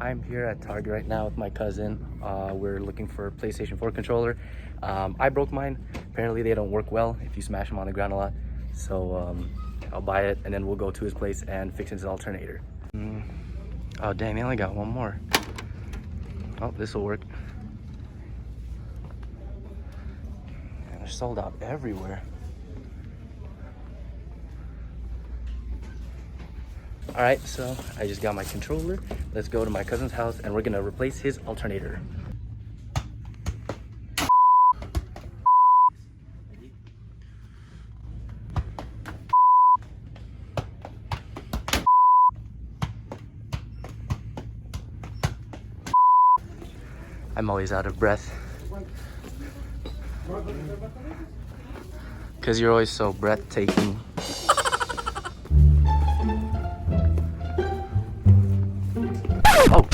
I'm here at Target right now with my cousin. We're looking for a PlayStation 4 controller. I broke mine. Apparently they don't work well if you smash them on the ground a lot. So I'll buy it and then we'll go to his place and fix his alternator. Oh dang, they only got one more. Oh, this will work. And they're sold out everywhere. All right, so I just got my controller. Let's go to my cousin's house and we're gonna replace his alternator. I'm always out of breath. Because you're always so breathtaking. Oh,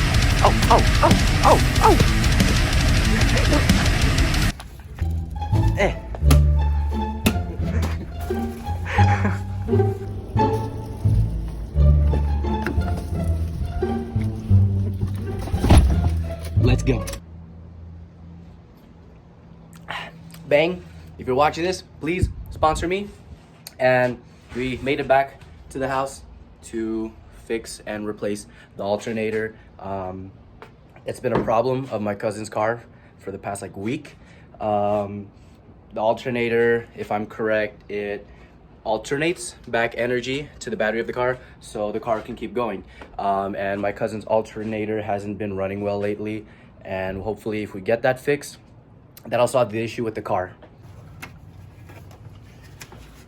oh, oh, oh, oh, oh! Eh. Let's go. Bang, if you're watching this, please sponsor me. And we made it back to the house to fix and replace the alternator. It's been a problem of my cousin's car for the past week. The alternator, if I'm correct, it alternates back energy to the battery of the car so the car can keep going. And my cousin's alternator hasn't been running well lately, and hopefully if we get that fixed, that'll solve the issue with the car.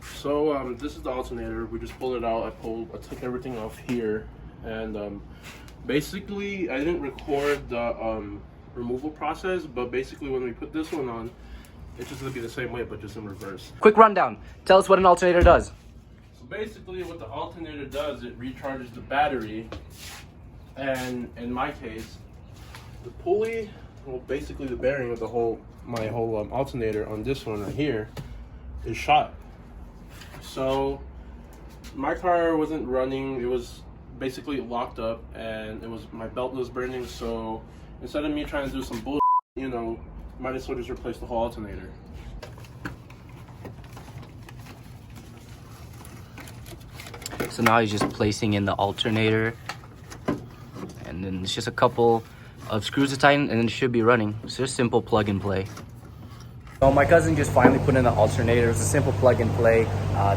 So this is the alternator. We just pulled it out. I took everything off here, and basically I didn't record the removal process, but basically when we put this one on, it's just gonna be the same way but just in reverse. Quick rundown. Tell us what an alternator does. So basically what the alternator does, it recharges the battery, and in my case, the pulley, well basically the bearing of my whole alternator on this one right here is shot. So my car wasn't running, it was basically locked up, and my belt was burning, so instead of me trying to do some bullshit, might as well just replace the whole alternator. So now he's just placing in the alternator, and then it's just a couple of screws to tighten and then it should be running. So just simple plug and play. So my cousin just finally put in the alternator. It's a simple plug and play,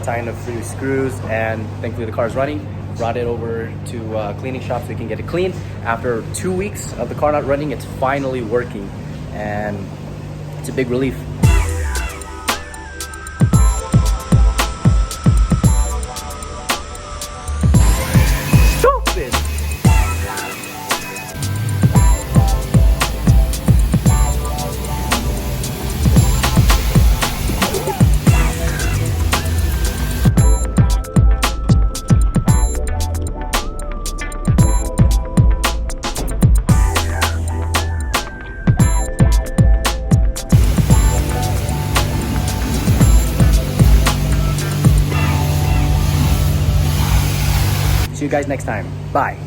tying a few screws, and thankfully the car's running. Brought it over to a cleaning shop so we can get it clean. After 2 weeks of the car not running, it's finally working, and it's a big relief. Stupid! See you guys next time. Bye.